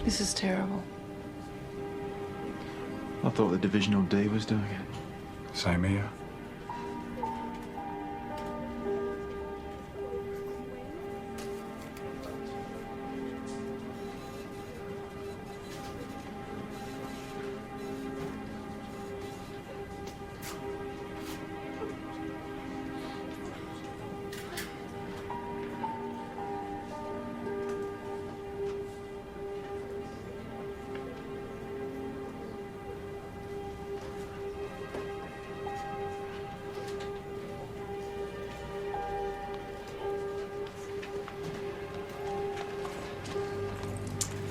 This is terrible. I thought the Divisional D was doing it. Same here.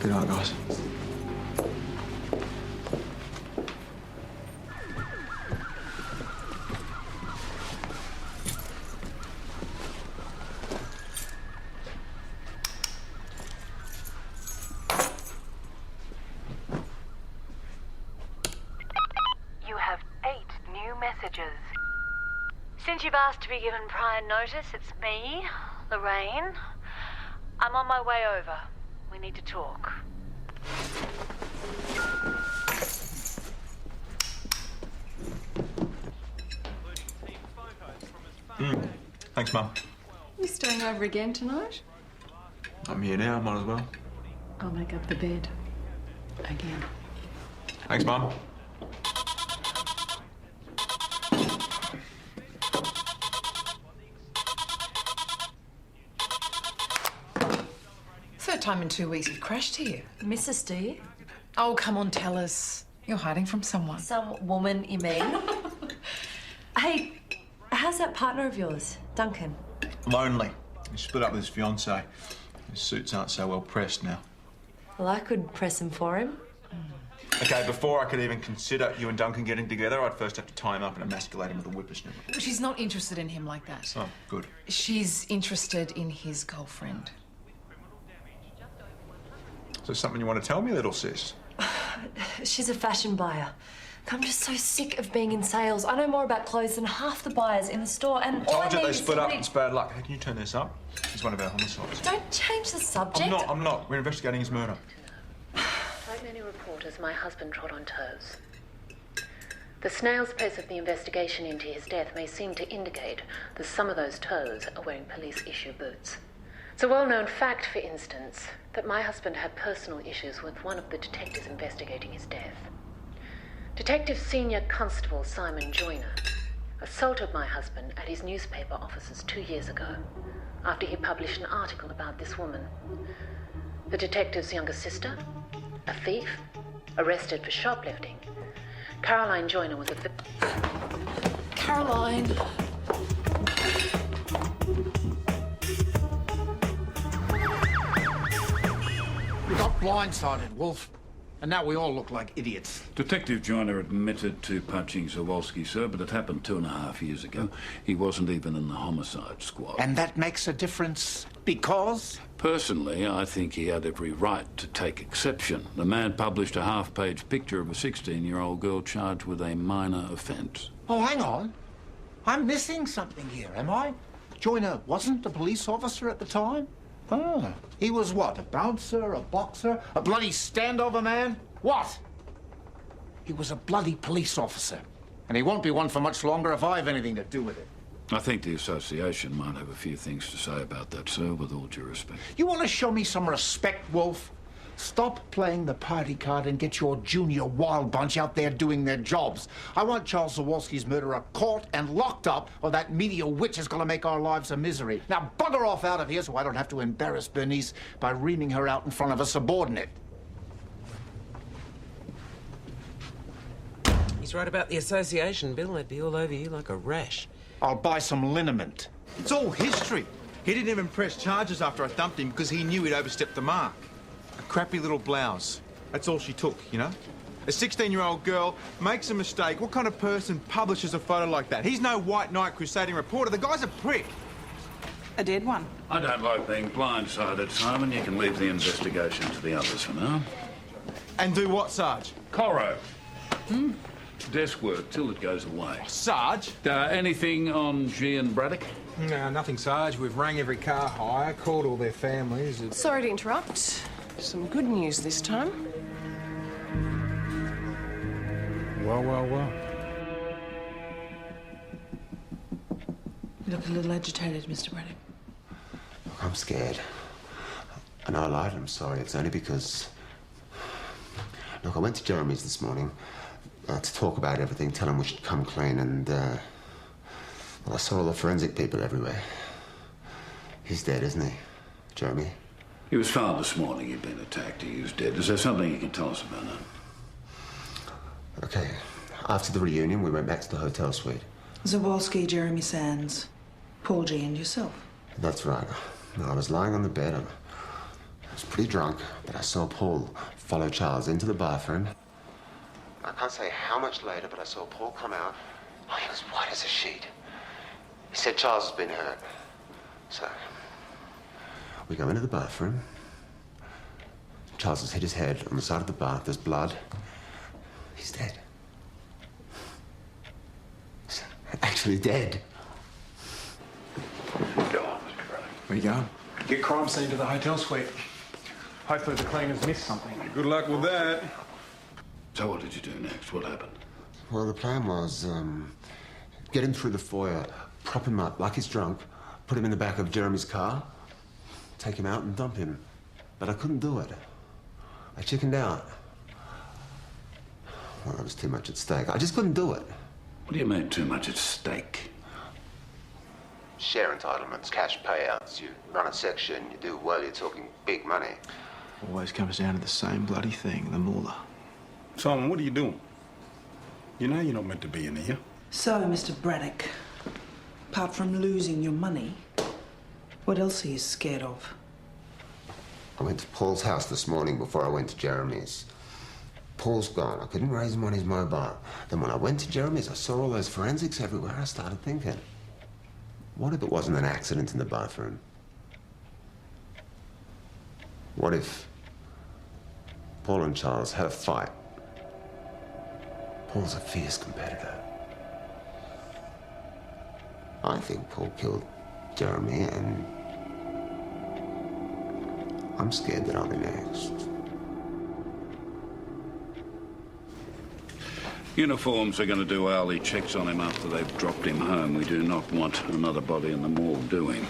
Good night, guys. You have 8 new messages. Since you've asked to be given prior notice, it's me, Lorraine. I'm on my way over. We need to talk. Thanks, Mum. You staying over again tonight? I'm here now, might as well. I'll make up the bed. Again. Thanks, Mum. Third time in 2 weeks you've crashed here. Miss us, do you? Oh, come on, tell us. You're hiding from someone. Some woman, you mean? Hey, how's that partner of yours, Duncan? Lonely. He split up with his fiancée. His suits aren't so well pressed now. Well, I could press him for him. Okay, before I could even consider you and Duncan getting together, I'd first have to tie him up and emasculate him with a whippersnapper. She's not interested in him like that. Oh, good. She's interested in his girlfriend. Is there something you want to tell me, little sis? She's a fashion buyer. I'm just so sick of being in sales. I know more about clothes than half the buyers in the store, and all I Told you need they is split up. somebody... It's bad luck. Hey, can you turn this up? It's one of our homicides. Don't change the subject. I'm not. We're investigating his murder. Like many reporters, my husband trod on toes. The snail's pace of the investigation into his death may seem to indicate that some of those toes are wearing police-issue boots. It's a well-known fact, for instance, that my husband had personal issues with one of the detectives investigating his death. Detective Senior Constable Simon Joyner assaulted my husband at his newspaper offices 2 years ago after he published an article about this woman. The detective's younger sister, a thief, arrested for shoplifting. Caroline Joyner was a Caroline. We got blindsided, Wolf. And now we all look like idiots. Detective Joyner admitted to punching Zawolski, sir, but it happened 2.5 years ago. He wasn't even in the homicide squad. And that makes a difference because? Personally, I think he had every right to take exception. The man published a half-page picture of a 16-year-old girl charged with a minor offence. Oh, hang on. I'm missing something here, am I? Joyner wasn't a police officer at the time? Oh, he was what, a bouncer, a boxer, a bloody standover man? What? He was a bloody police officer. And he won't be one for much longer if I have anything to do with it. I think the association might have a few things to say about that, sir, with all due respect. You want to show me some respect, Wolf? Stop playing the party card and get your junior wild bunch out there doing their jobs. I want Charles Zawolski's murderer caught and locked up, or that media witch is going to make our lives a misery. Now bugger off out of here so I don't have to embarrass Bernice by reaming her out in front of a subordinate. He's right about the association, Bill. They'd be all over you like a rash. I'll buy some liniment. It's all history. He didn't even press charges after I thumped him because he knew he'd overstepped the mark. A crappy little blouse. That's all she took, you know? A 16-year-old girl makes a mistake. What kind of person publishes a photo like that? He's no white knight crusading reporter. The guy's a prick. A dead one. I don't like being blindsided, Simon. You can leave the investigation to the others for now. And do what, Sarge? Corro. Desk work till it goes away. Sarge? Anything on G and Braddock? No, nothing, Sarge. We've rang every car hire, called all their families. Sorry to interrupt. Some good news this time. Well, well, well. You look a little agitated, Mr. Braddock. Look, I'm scared. I know I lied, I'm sorry. It's only because... Look, I went to Jeremy's this morning to talk about everything, tell him we should come clean, and, well, I saw all the forensic people everywhere. He's dead, isn't he, Jeremy? He was found this morning. He'd been attacked. He was dead. Is there something you can tell us about that? Okay. After the reunion, we went back to the hotel suite. Zawalski, Jeremy Sands, Paul G. and yourself. That's right. I was lying on the bed. I was pretty drunk, but I saw Paul follow Charles into the bathroom. I can't say how much later, but I saw Paul come out. Oh, he was white as a sheet. He said Charles has been hurt. So, we go into the bathroom. Charles has hit his head on the side of the bath. There's blood. He's dead. He's actually dead. Go on, Mr. Braddock. Where you going? Get crime scene to the hotel suite. Hopefully the cleaners missed something. Good luck with that. So what did you do next? What happened? Well, the plan was, get him through the foyer, prop him up like he's drunk, put him in the back of Jeremy's car, take him out and dump him. But I couldn't do it. I chickened out. Well, there was too much at stake. I just couldn't do it. What do you mean, too much at stake? Share entitlements, cash payouts. You run a section, you do well, you're talking big money. Always comes down to the same bloody thing, the moolah. Simon, what are you doing? You know you're not meant to be in here. So, Mr. Braddock, apart from losing your money, what else are you scared of? I went to Paul's house this morning before I went to Jeremy's. Paul's gone. I couldn't raise him on his mobile. Then when I went to Jeremy's, I saw all those forensics everywhere. I started thinking, what if it wasn't an accident in the bathroom? What if Paul and Charles had a fight? Paul's a fierce competitor. I think Paul killed Jeremy, and I'm scared that I'll be next. Uniforms are going to do hourly checks on him after they've dropped him home. We do not want another body in the morgue doing.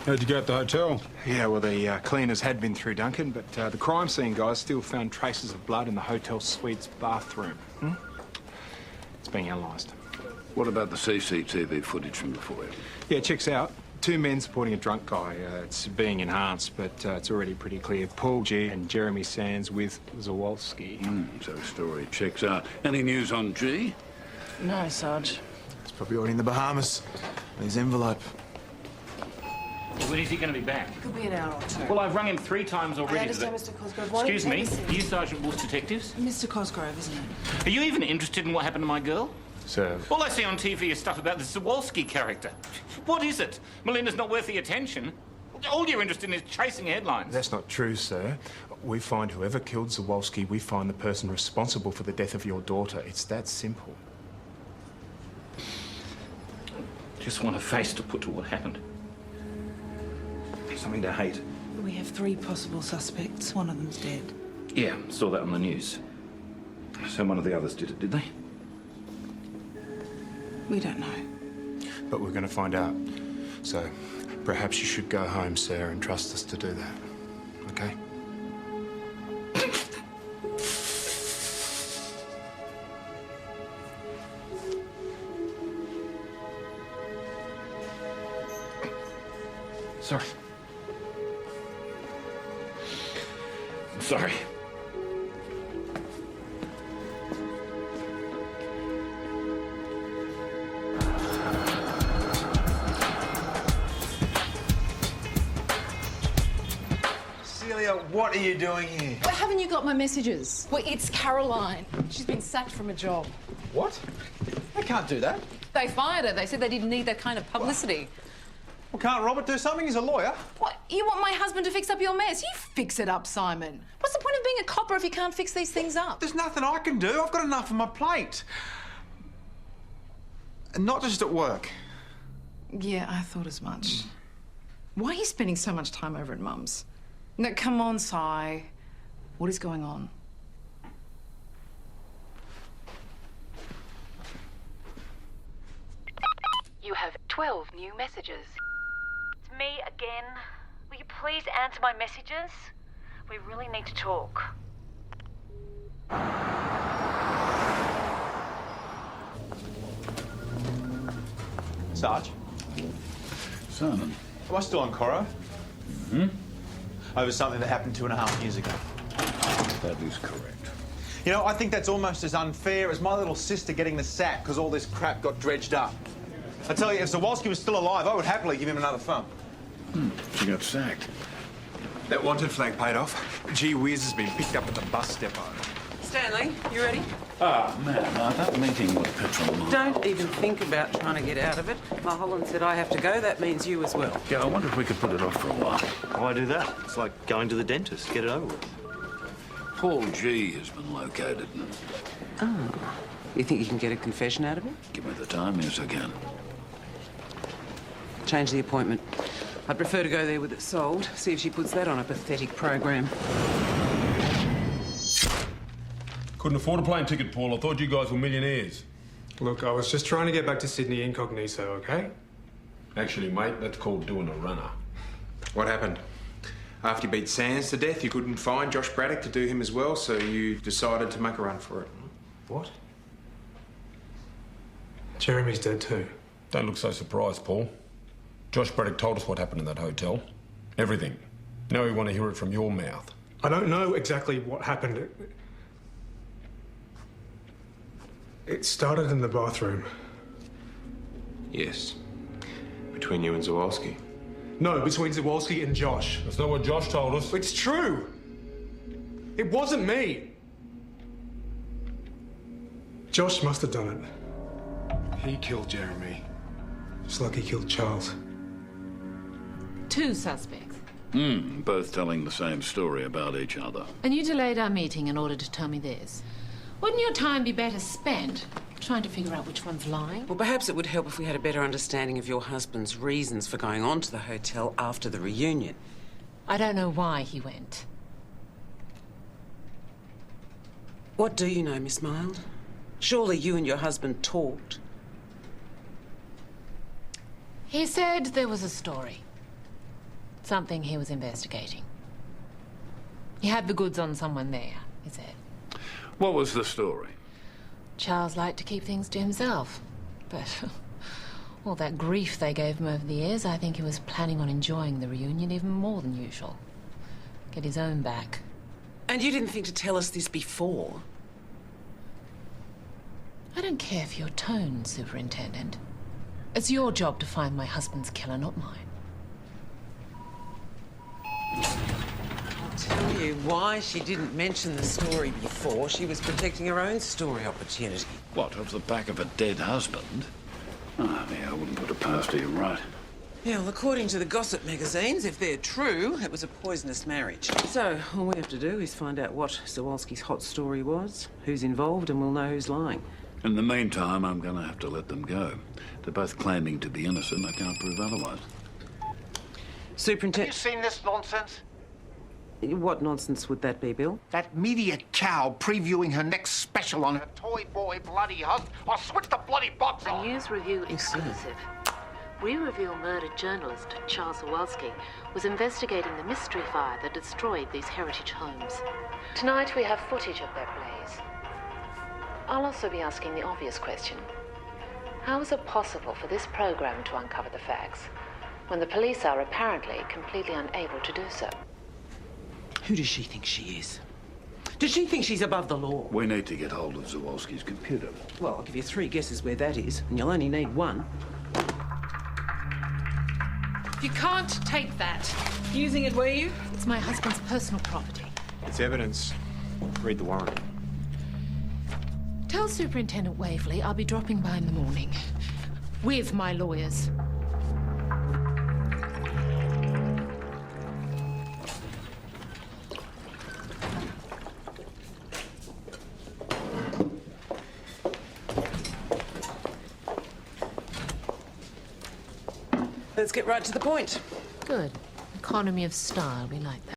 How'd you go at the hotel? Yeah, well, the cleaners had been through Duncan, but the crime scene guys still found traces of blood in the hotel suite's bathroom. It's being analysed. What about the CCTV footage from before? Yeah, checks out. 2 men supporting a drunk guy. It's being enhanced, but it's already pretty clear. Paul G. and Jeremy Sands with Zawalski. So story checks out. Any news on G? No, Sarge. It's probably already in the Bahamas. His envelope. When is he going to be back? Could be an hour or two. Well, I've rung him 3 times already. I understand, Mr. Cosgrove. Why Excuse don't me, you take a are you Sergeant Wolf's detectives? Mr. Cosgrove, isn't it? Are you even interested in what happened to my girl? Sir. All I see on TV is stuff about the Zawalski character. What is it? Melinda's not worth the attention. All you're interested in is chasing headlines. That's not true, sir. We find whoever killed Zawalski, we find the person responsible for the death of your daughter. It's that simple. Just want a face to put to what happened. Something to hate. We have 3 possible suspects. One of them's dead. Yeah, saw that on the news. So one of the others did it, did they? We don't know. But we're going to find out. So perhaps you should go home, sir, and trust us to do that. Okay? Sorry. I'm sorry. Celia, what are you doing here? Well, haven't you got my messages? Well, it's Caroline. She's been sacked from a job. What? I can't do that. They fired her. They said they didn't need that kind of publicity. Well, can't Robert do something? He's a lawyer. What? You want my husband to fix up your mess? You fix it up, Simon. What's the point of being a copper if you can't fix these things up? There's nothing I can do. I've got enough on my plate. And not just at work. Yeah, I thought as much. Why are you spending so much time over at Mum's? No, come on, Si. What is going on? You have 12 new messages. It's me again. Will you please answer my messages? We really need to talk. Sarge? Simon. Am I still on Coro? Hmm? Over something that happened 2.5 years ago. That is correct. You know, I think that's almost as unfair as my little sister getting the sack because all this crap got dredged up. I tell you, if Zawalski was still alive, I would happily give him another thumb. She got sacked. That wanted flag paid off. Gee whiz has been picked up at the bus depot. Stanley, you ready? Ah, man, that meeting with Petrol. Don't even think about trying to get out of it. Mulholland said I have to go. That means you as well. Yeah, I wonder if we could put it off for a while. Why do that? It's like going to the dentist. Get it over with. Paul G has been located. Oh. You think you can get a confession out of him? Give me the time, yes, I can. Change the appointment. I'd prefer to go there with it sold. See if she puts that on a pathetic program. Couldn't afford a plane ticket, Paul. I thought you guys were millionaires. Look, I was just trying to get back to Sydney incognito, okay? Actually, mate, that's called doing a runner. What happened? After you beat Sands to death, you couldn't find Josh Braddock to do him as well, so you decided to make a run for it. What? Jeremy's dead too. Don't look so surprised, Paul. Josh Braddock told us what happened in that hotel. Everything. Now we want to hear it from your mouth. I don't know exactly what happened. It started in the bathroom. Yes. Between you and Zawalski. No, between Zawalski and Josh. That's not what Josh told us. It's true. It wasn't me. Josh must have done it. He killed Jeremy. Just like he killed Charles. 2 suspects. Both telling the same story about each other. And you delayed our meeting in order to tell me this. Wouldn't your time be better spent trying to figure out which one's lying? Well, perhaps it would help if we had a better understanding of your husband's reasons for going on to the hotel after the reunion. I don't know why he went. What do you know, Miss Mild? Surely you and your husband talked. He said there was a story. Something he was investigating. He had the goods on someone there, he said. What was the story? Charles liked to keep things to himself. But all that grief they gave him over the years, I think he was planning on enjoying the reunion even more than usual. Get his own back. And you didn't think to tell us this before? I don't care for your tone, Superintendent. It's your job to find my husband's killer, not mine. I'll tell you why she didn't mention the story before. She was protecting her own story opportunity. What, of the back of a dead husband? Oh, yeah, I wouldn't put it past her, you're right. Yeah, well, according to the gossip magazines, if they're true, it was a poisonous marriage. So, all we have to do is find out what Zawalski's hot story was, who's involved, and we'll know who's lying. In the meantime, I'm going to have to let them go. They're both claiming to be innocent. I can't prove otherwise. Superintendent... Have you seen this nonsense? What nonsense would that be, Bill? That media cow previewing her next special on her toy boy bloody husband. I'll switch the bloody box A on. News Review exclusive. We reveal murdered journalist Charles Zawalski was investigating the mystery fire that destroyed these heritage homes. Tonight we have footage of that blaze. I'll also be asking the obvious question. How is it possible for this program to uncover the facts when the police are apparently completely unable to do so? Who does she think she is? Does she think she's above the law? We need to get hold of Zawalski's computer. Well, I'll give you 3 guesses where that is, and you'll only need 1. You can't take that. Using it, were you? It's my husband's personal property. It's evidence. Read the warrant. Tell Superintendent Waverley I'll be dropping by in the morning. With my lawyers. Let's get right to the point. Good. Economy of style. We like that.